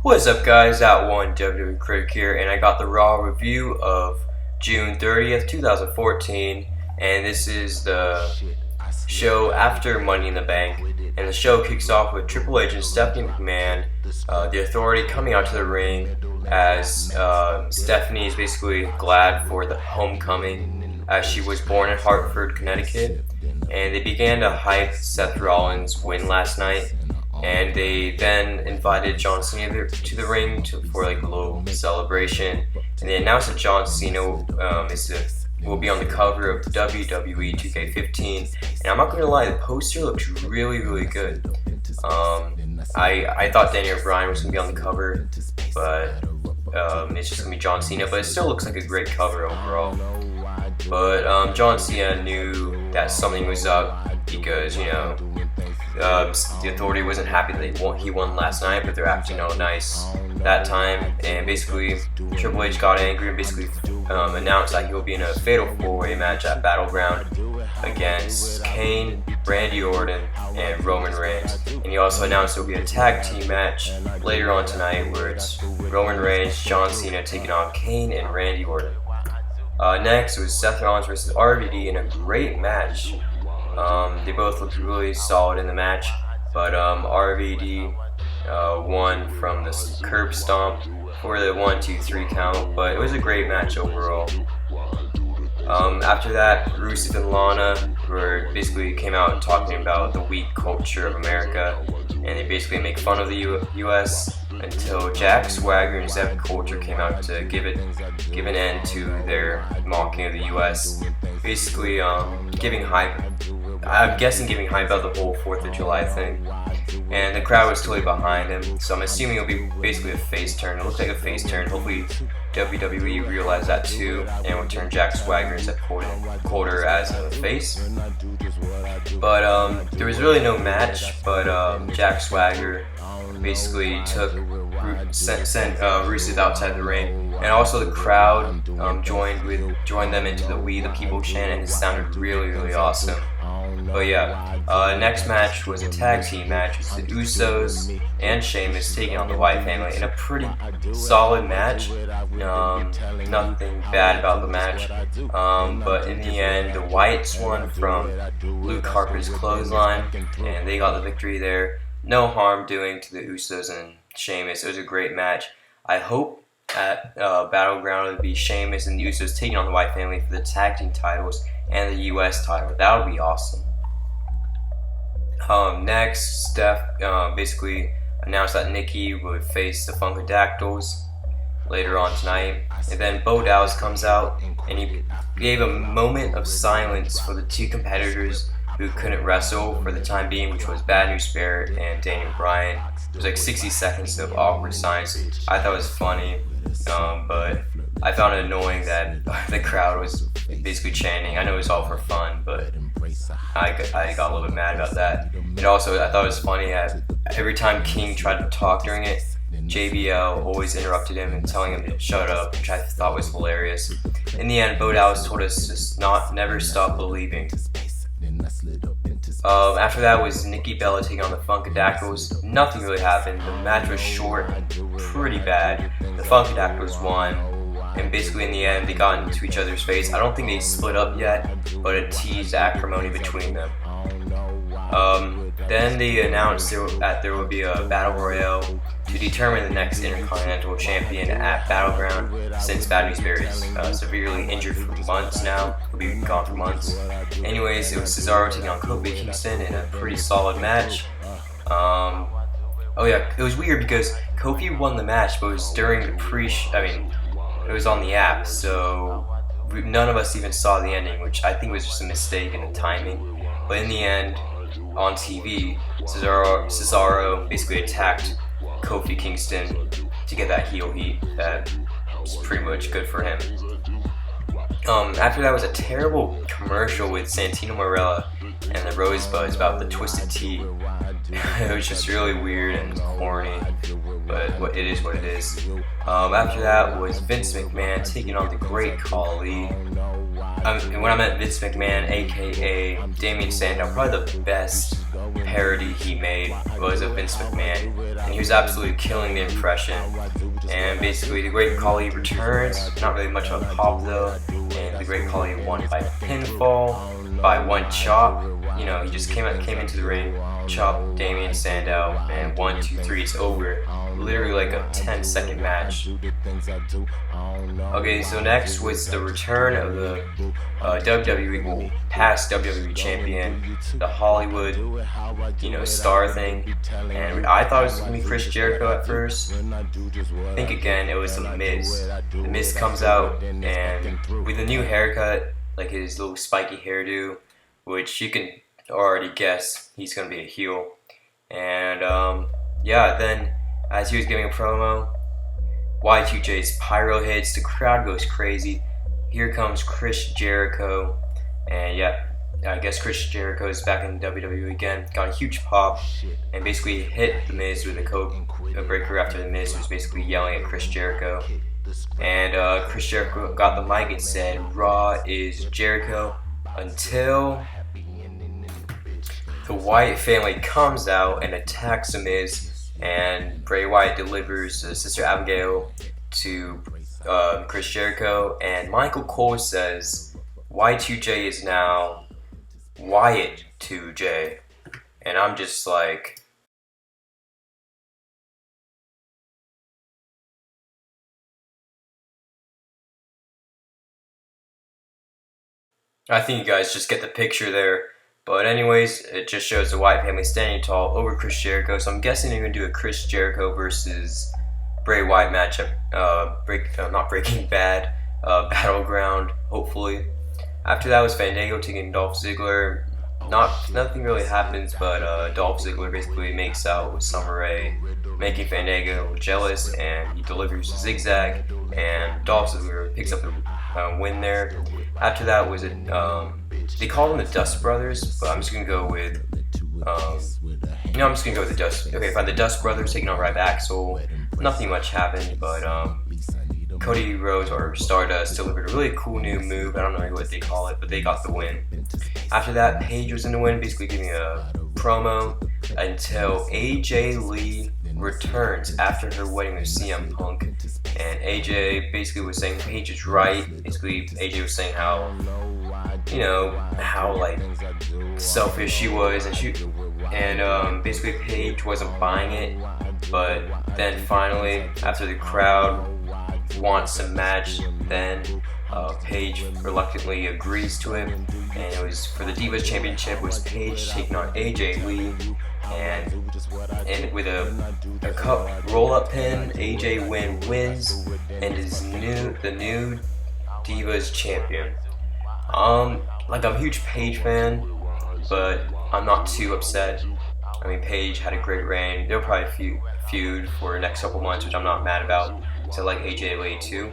What's up, guys? At one WWE Critic here, and I got the Raw review of June 30th, 2014, and this is the show after Money in the Bank. And the show kicks off with Triple H and Stephanie McMahon, the Authority, coming out to the ring as Stephanie is basically glad for the homecoming, as she was born in Hartford, Connecticut, and they began to hype Seth Rollins' win last night. And they then invited John Cena to the ring for like a little celebration. And they announced that John Cena will be on the cover of WWE 2K15. And I'm not going to lie, the poster looks really, really good. I thought Daniel Bryan was going to be on the cover, but it's just going to be John Cena. But it still looks like a great cover overall. But John Cena knew that something was up because, the Authority wasn't happy that he won last night, but they're acting all nice that time. And basically, Triple H got angry and basically announced that he will be in a fatal four-way match at Battleground against Kane, Randy Orton, and Roman Reigns. And he also announced there will be a tag team match later on tonight where it's Roman Reigns, John Cena taking on Kane and Randy Orton. Next was Seth Rollins versus RVD in a great match. They both looked really solid in the match, but RVD won from the curb stomp for the 1-2-3 count, but it was a great match overall. After that, Rusev and Lana basically came out talking about the weak culture of America, and they basically make fun of the U.S. until Jack Swagger and Zeb Coulter came out to give an end to their mocking of the U.S. Basically, giving hype about the whole 4th of July thing. And the crowd was totally behind him, so I'm assuming it'll be basically a face turn. It looked like a face turn. Hopefully WWE realized that too, and will turn Jack Swagger and Zeb Coulter as a face. But there was really no match, but Jack Swagger basically sent Rusev outside the ring, and also the crowd joined them into the "We the People" chant, and it sounded really, really awesome. But yeah, next match was a tag team match. It's the Usos and Sheamus taking on the Wyatt family in a pretty solid match. Nothing bad about the match, but in the end, the Wyatts won from Luke Harper's clothesline, and they got the victory there. No harm doing to the Usos and Sheamus. It was a great match. I hope at Battleground it would be Sheamus and the Usos taking on the Wyatt family for the tag team titles and the US title. That would be awesome. Next, Steph basically announced that Nikki would face the Funkadactyls later on tonight. And then Bo Dallas comes out and he gave a moment of silence for the two competitors who couldn't wrestle for the time being, which was Bad News Barrett and Daniel Bryan. It was like 60 seconds of awkward silence. I thought it was funny, but I found it annoying that the crowd was basically chanting. I know it was all for fun, but I got a little bit mad about that. And also, I thought it was funny that every time King tried to talk during it, JBL always interrupted him and telling him to shut up, which I thought was hilarious. In the end, Bo Dallas told us to never stop believing. After that was Nikki Bella taking on the Funkadactyls. Nothing really happened. The match was short and pretty bad. The Funkadactyls won, and basically in the end they got into each other's face. I don't think they split up yet, but it teased acrimony between them. Then they announced that there will be a battle royale to determine the next Intercontinental Champion at Battleground, since Bad News Barrett is severely injured for months now. He'll be gone for months. Anyways, it was Cesaro taking on Kofi Kingston in a pretty solid match. It was weird because Kofi won the match, but it was during the it was on the app, so none of us even saw the ending, which I think was just a mistake in the timing. But in the end, on TV, Cesaro basically attacked Kofi Kingston to get that heel heat. That was pretty much good for him. After that was a terrible commercial with Santino Marella and the Rosebuds about the Twisted Tea. It was just really weird and corny, but it is what it is. After that was Vince McMahon taking on the Great Khali. when I met Vince McMahon, aka Damien Sandow, probably the best parody he made was of Vince McMahon, and he was absolutely killing the impression. And basically, the Great Khali returns, not really much of a pop though, and the Great Khali won by pinfall, by one chop. You know, he just came into the ring, chopped Damien Sandow, and 1, 2, 3, it's over. Literally like a 10-second match. Okay, so next was the return of the WWE, past WWE champion, the Hollywood, star thing. And I thought it was going to be Chris Jericho at first. I think again it was The Miz. The Miz comes out, and with a new haircut, like his little spiky hairdo, which you can already guess he's going to be a heel. And then as he was giving a promo, Y2J's pyro hits, the crowd goes crazy. Here comes Chris Jericho, and I guess Chris Jericho is back in WWE again. Got a huge pop, and basically hit The Miz with a code breaker after The Miz was basically yelling at Chris Jericho. And Chris Jericho got the mic and said, "Raw is Jericho," until the Wyatt family comes out and attacks The Miz. And Bray Wyatt delivers Sister Abigail to Chris Jericho, and Michael Cole says Y2J is now Wyatt 2J, and I'm just like, I think you guys just get the picture there. But anyways, it just shows the Wyatt family standing tall over Chris Jericho. So I'm guessing they're going to do a Chris Jericho versus Bray Wyatt matchup. Not Breaking Bad, Battleground, hopefully. After that was Fandango taking Dolph Ziggler. Nothing really happens, but Dolph Ziggler basically makes out with Summer Rae, making Fandango jealous, and he delivers a zigzag, and Dolph Ziggler picks up the win there. After that was they call them the Dust Brothers, but I'm just gonna go with the Dust. Okay, fine. The Dust Brothers taking on Ryback. Nothing much happened, but Cody Rhodes or Stardust delivered a really cool new move. I don't know what they call it, but they got the win. After that, Paige was in the win, basically giving a promo until AJ Lee returns after her wedding with CM Punk, and AJ basically was saying Paige is right. Basically, AJ was saying how like selfish she was, and basically Paige wasn't buying it. But then finally, after the crowd wants a match, then Paige reluctantly agrees to it, and it was for the Divas Championship. Was Paige taking on AJ Lee, and with a cup roll-up pin, AJ wins and is the new Divas Champion. I'm a huge Paige fan, but I'm not too upset. I mean, Paige had a great reign. They'll probably feud for the next couple months, which I'm not mad about. So I like AJ Lee too.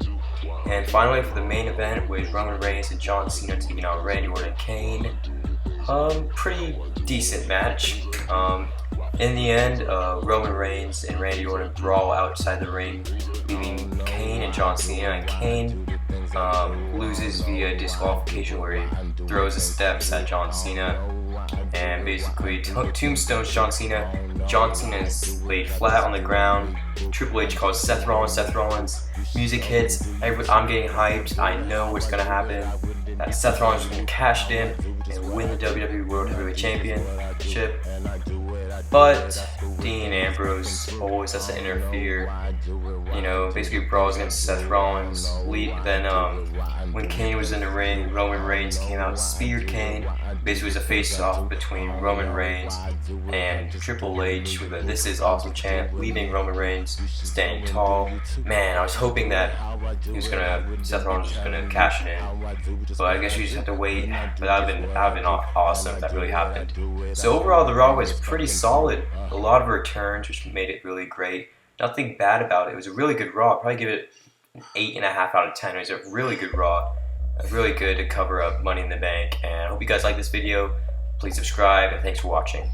And finally, for the main event, was Roman Reigns and John Cena taking on Randy Orton and Kane. Pretty decent match. In the end, Roman Reigns and Randy Orton brawl outside the ring, leaving Kane and John Cena. And Kane loses via disqualification, where he throws the steps at John Cena and basically tombstones John Cena. John Cena is laid flat on the ground. Triple H calls Seth Rollins. Seth Rollins. Music hits. I'm getting hyped. I know what's going to happen. That Seth Rollins is going to cash in and win the WWE World Heavyweight Championship. But Dean Ambrose always has to interfere. Basically brawls against Seth Rollins. Then when Kane was in the ring, Roman Reigns came out and speared Kane. Basically, it was a face-off between Roman Reigns and Triple H with a "This is awesome" chant, leaving Roman Reigns standing tall. Man, I was hoping that Seth Rollins was gonna cash it in, but I guess you just have to wait. But that would have been awesome if that really happened. So overall, the Raw was pretty solid. A lot of returns, which made it really great. Nothing bad about it. It was a really good Raw. I'd probably give it an 8.5 out of 10. It was a really good Raw. Really good to cover up Money in the Bank. And I hope you guys like this video. Please subscribe, and thanks for watching.